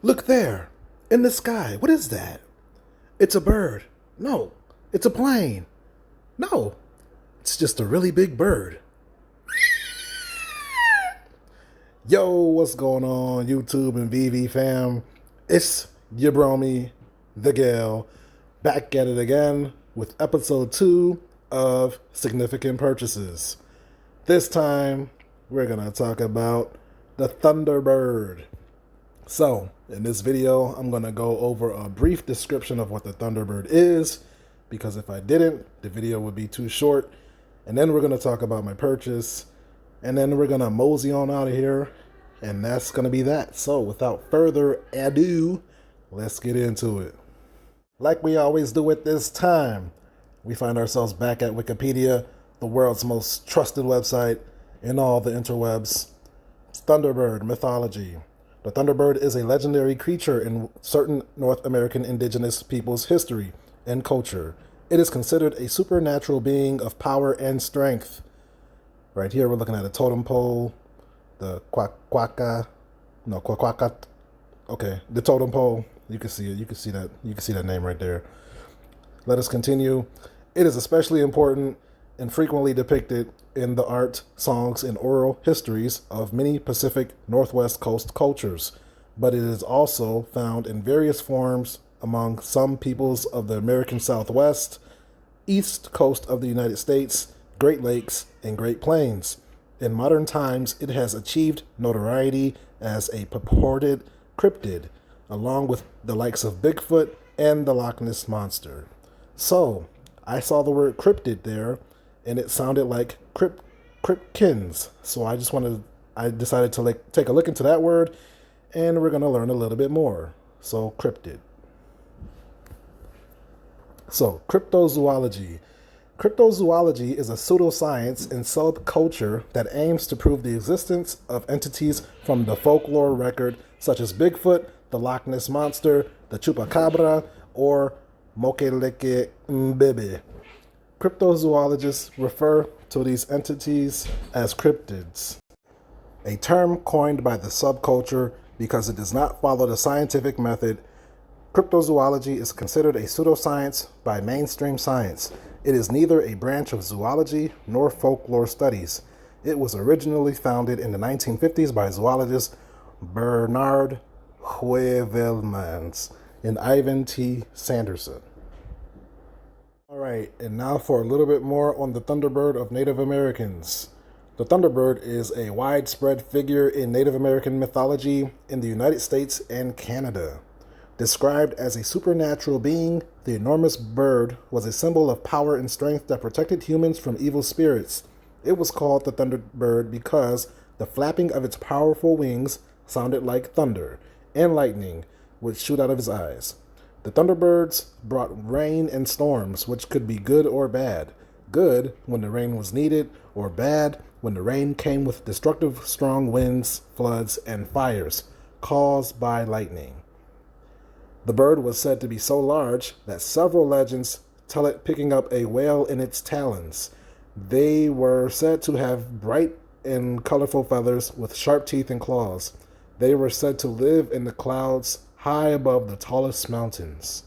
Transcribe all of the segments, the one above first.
Look there, in the sky. What is that? It's a bird. No, it's a plane. No, it's just a really big bird. Yo, what's going on, YouTube and Veve fam? It's your bromie, the gal, back at it again with episode 2 of Significant Purchases. This time, we're going to talk about the Thunderbird. So, in this video, I'm going to go over a brief description of what the Thunderbird is, because if I didn't, the video would be too short. And then we're going to talk about my purchase, and then we're going to mosey on out of here, and that's going to be that. So, without further ado, let's get into it. Like we always do at this time, we find ourselves back at Wikipedia, the world's most trusted website in all the interwebs. It's Thunderbird Mythology. The Thunderbird is a legendary creature in certain North American indigenous peoples' history and culture. It is considered a supernatural being of power and strength. Right here, we're looking at a totem pole, the quaquaca, okay, the totem pole. You can see it. You can see that. You can see that name right there. Let us continue. It is especially important and frequently depicted in the art, songs, and oral histories of many Pacific Northwest coast cultures, but it is also found in various forms among some peoples of the American Southwest, East Coast of the United States, Great Lakes, and Great Plains. In modern times, it has achieved notoriety as a purported cryptid, along with the likes of Bigfoot and the Loch Ness Monster. So, I saw the word cryptid there, and it sounded like cryptkins. So I decided to take a look into that word, and we're going to learn a little bit more. So, cryptid. So, cryptozoology. Cryptozoology is a pseudoscience and subculture that aims to prove the existence of entities from the folklore record, such as Bigfoot, the Loch Ness Monster, the Chupacabra, or Mokeleke Mbebe. Cryptozoologists refer to these entities as cryptids, a term coined by the subculture because it does not follow the scientific method. Cryptozoology is considered a pseudoscience by mainstream science. It is neither a branch of zoology nor folklore studies. It was originally founded in the 1950s by zoologist Bernard Heuvelmans and Ivan T. Sanderson. All right, and now for a little bit more on the Thunderbird of Native Americans. The Thunderbird is a widespread figure in Native American mythology in the United States and Canada. Described as a supernatural being, the enormous bird was a symbol of power and strength that protected humans from evil spirits. It was called the Thunderbird because the flapping of its powerful wings sounded like thunder, and lightning would shoot out of his eyes. The Thunderbirds brought rain and storms, which could be good or bad. Good when the rain was needed, or bad when the rain came with destructive strong winds, floods, and fires caused by lightning. The bird was said to be so large that several legends tell it picking up a whale in its talons. They were said to have bright and colorful feathers with sharp teeth and claws. They were said to live in the clouds high above the tallest mountains.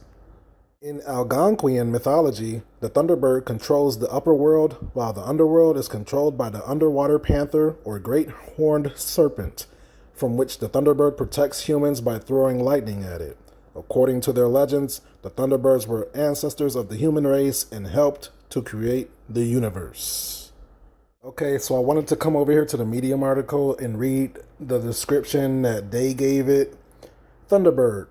In Algonquian mythology, the Thunderbird controls the upper world, while the underworld is controlled by the underwater panther or great horned serpent, from which the Thunderbird protects humans by throwing lightning at it. According to their legends, the Thunderbirds were ancestors of the human race and helped to create the universe. Okay, so I wanted to come over here to the Medium article and read the description that they gave it. Thunderbird.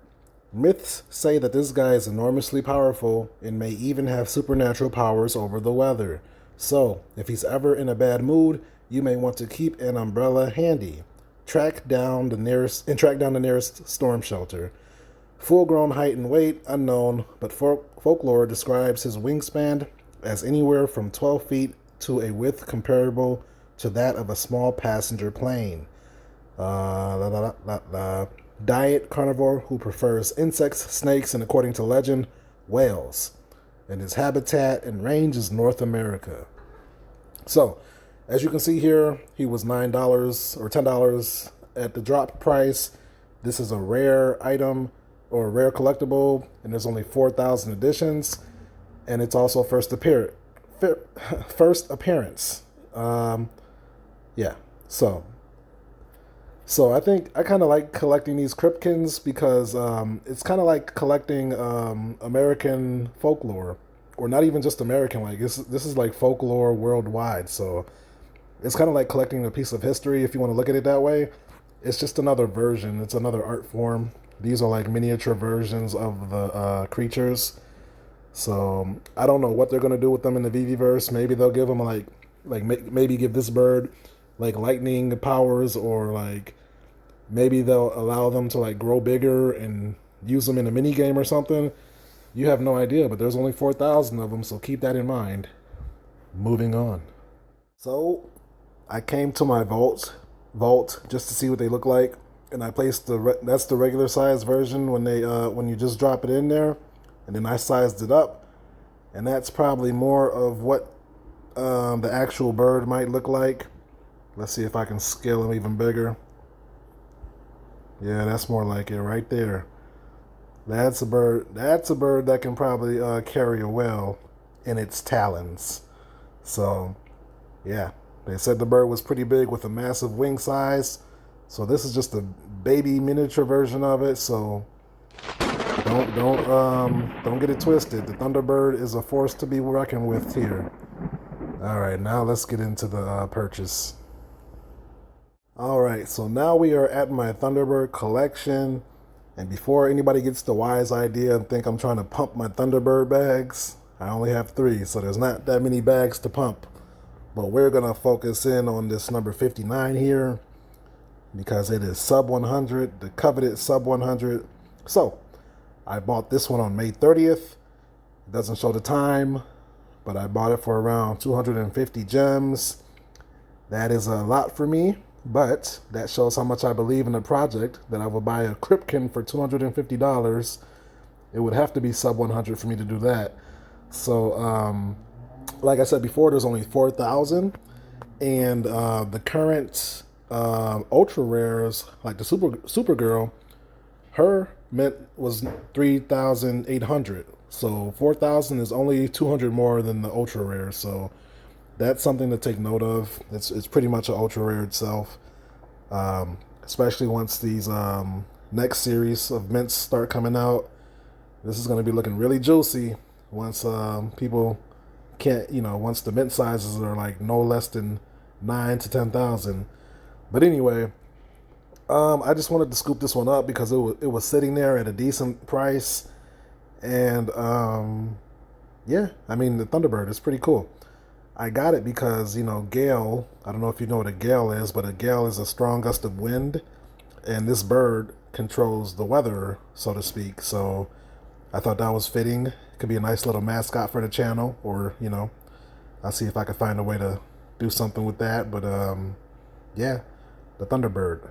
Myths say that this guy is enormously powerful and may even have supernatural powers over the weather. So, if he's ever in a bad mood, you may want to keep an umbrella handy. Track down the nearest storm shelter. Full-grown height and weight unknown, but folklore describes his wingspan as anywhere from 12 feet to a width comparable to that of a small passenger plane. Diet carnivore who prefers insects, snakes, and according to legend, whales. And his habitat and range is North America. So, as you can see here, he was $9 or $10 at the drop price. This is a rare item or a rare collectible, and there's only 4,000 editions, and it's also first appearance. Yeah, so I think I kind of like collecting these Cryptkins because it's kind of like collecting American folklore, or not even just American. Like this is like folklore worldwide. So it's kind of like collecting a piece of history if you want to look at it that way. It's just another version. It's another art form. These are like miniature versions of the creatures. So I don't know what they're gonna do with them in the Veveverse. Maybe they'll give them maybe give this bird like lightning powers, or like maybe they'll allow them to like grow bigger and use them in a mini game or something. You have no idea, but there's only 4,000 of them, so keep that in mind. Moving on. So I came to my vault just to see what they look like, and I placed that's the regular size version when you just drop it in there, and then I sized it up, and that's probably more of what the actual bird might look like. Let's see if I can scale them even bigger. Yeah, that's more like it right there. That's a bird. That's a bird that can probably carry a whale in its talons. So, yeah, they said the bird was pretty big with a massive wing size. So this is just a baby miniature version of it. So don't get it twisted. The Thunderbird is a force to be reckoned with here. All right, now let's get into the purchase. All right, so now we are at my Thunderbird collection. And before anybody gets the wise idea and think I'm trying to pump my Thunderbird bags, I only have 3, so there's not that many bags to pump. But we're gonna focus in on this number 59 here because it is sub 100, the coveted sub 100. So I bought this one on May 30th. It doesn't show the time, but I bought it for around 250 gems. That is a lot for me, but that shows how much I believe in the project, that I would buy a Cryptkin for $250. It would have to be sub 100 for me to do that. So, like I said before, there's only 4,000, and the current ultra rares, like the Supergirl, her mint was 3,800. So 4,000 is only 200 more than the ultra rare. So that's something to take note of. It's pretty much an ultra rare itself, especially once these next series of mints start coming out. This is going to be looking really juicy once people can't, once the mint sizes are like no less than 9 to 10,000. But anyway, I just wanted to scoop this one up because it was sitting there at a decent price, and yeah, I mean, the Thunderbird is pretty cool. I got it because, gale, I don't know if you know what a gale is, but a gale is a strong gust of wind, and this bird controls the weather, so to speak. So I thought that was fitting. It could be a nice little mascot for the channel, or, I'll see if I can find a way to do something with that. But yeah, the Thunderbird,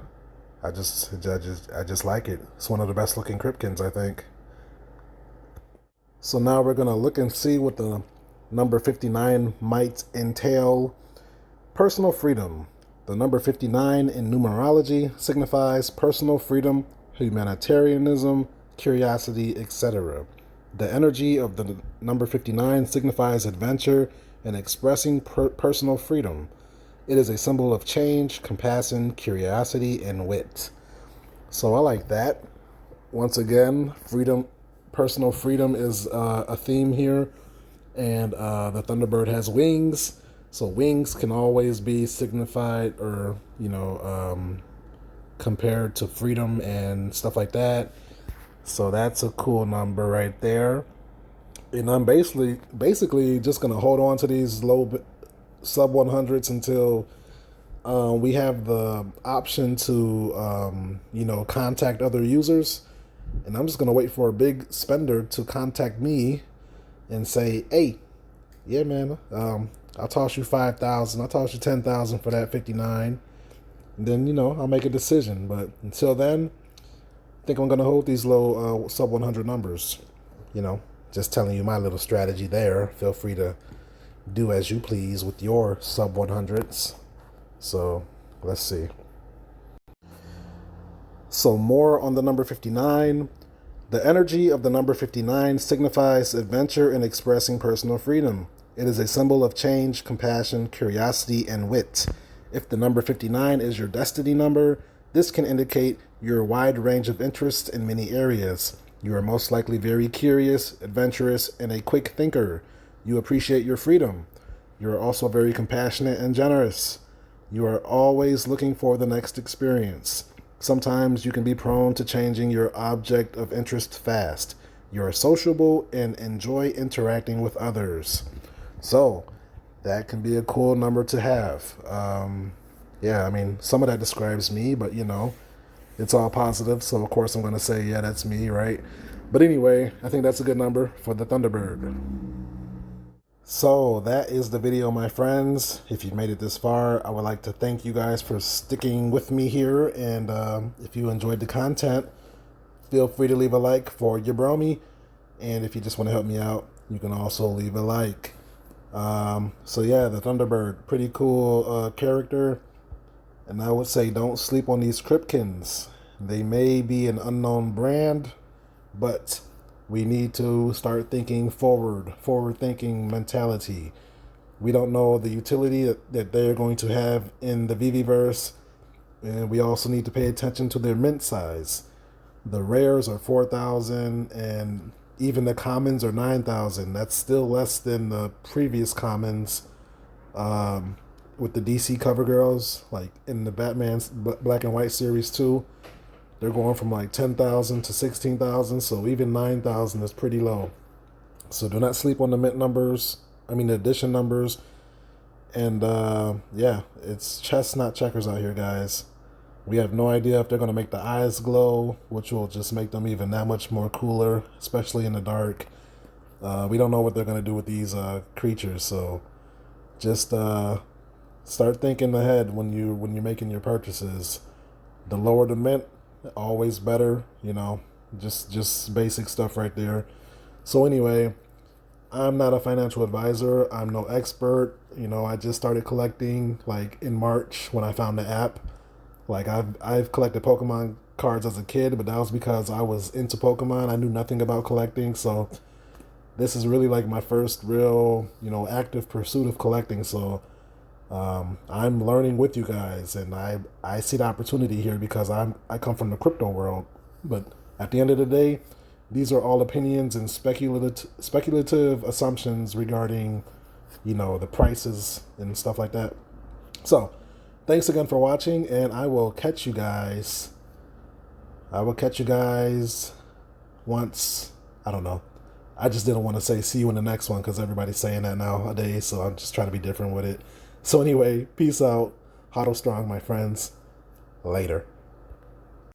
I just like it. It's one of the best looking Cryptkins, I think. So now we're gonna look and see what the number 59 might entail. Personal freedom. The number 59 in numerology signifies personal freedom, humanitarianism, curiosity, etc. The energy of the number 59 signifies adventure and expressing personal freedom. It is a symbol of change, compassion, curiosity, and wit. So I like that. Once again, freedom, personal freedom is a theme here. And the Thunderbird has wings, so wings can always be signified or, compared to freedom and stuff like that. So that's a cool number right there. And I'm basically just going to hold on to these low sub 100s until we have the option to, contact other users. And I'm just going to wait for a big spender to contact me and say, hey, yeah, man, I'll toss you 5,000. I'll toss you 10,000 for that 59. And then, I'll make a decision. But until then, I think I'm going to hold these low sub 100 numbers. Just telling you my little strategy there. Feel free to do as you please with your sub 100s. So let's see. So more on the number 59. The energy of the number 59 signifies adventure in expressing personal freedom. It is a symbol of change, compassion, curiosity, and wit. If the number 59 is your destiny number, this can indicate your wide range of interests in many areas. You are most likely very curious, adventurous, and a quick thinker. You appreciate your freedom. You are also very compassionate and generous. You are always looking for the next experience. Sometimes you can be prone to changing your object of interest fast. You are sociable and enjoy interacting with others. So, that can be a cool number to have. Yeah, I mean, some of that describes me, but it's all positive. So, of course, I'm going to say, yeah, that's me, right? But anyway, I think that's a good number for the Thunderbird. So that is the video, my friends. If you made it this far, I would like to thank you guys for sticking with me here. And if you enjoyed the content, feel free to leave a like for your bromie. And if you just want to help me out, you can also leave a like. So yeah, the Thunderbird, pretty cool character. And I would say don't sleep on these Cryptkins. They may be an unknown brand, but we need to start thinking forward-thinking mentality. We don't know the utility that they're going to have in the Veveverse, and we also need to pay attention to their mint size. The rares are 4,000, and even the commons are 9,000. That's still less than the previous commons with the DC cover girls, like in the Batman's Black and White series too. They're going from like 10,000 to 16,000, so even 9,000 is pretty low. So do not sleep on the mint numbers, the edition numbers. And yeah, it's chess, not checkers out here, guys. We have no idea if they're going to make the eyes glow, which will just make them even that much more cooler, especially in the dark. We don't know what they're going to do with these creatures, so just start thinking ahead when you're making your purchases. The lower the mint, always better, just basic stuff right there. So anyway, I'm not a financial advisor. I'm no expert. I just started collecting like in March when I found the app. Like I've collected Pokemon cards as a kid, but that was because I was into Pokemon. I knew nothing about collecting, so this is really like my first real, active pursuit of collecting. So I'm learning with you guys, and I see the opportunity here because I come from the crypto world. But at the end of the day, these are all opinions and speculative assumptions regarding, the prices and stuff like that. So, thanks again for watching, and I will catch you guys. Once, I don't know. I just didn't want to say see you in the next one because everybody's saying that nowadays, so I'm just trying to be different with it. So anyway, peace out. Hodl strong, my friends. Later.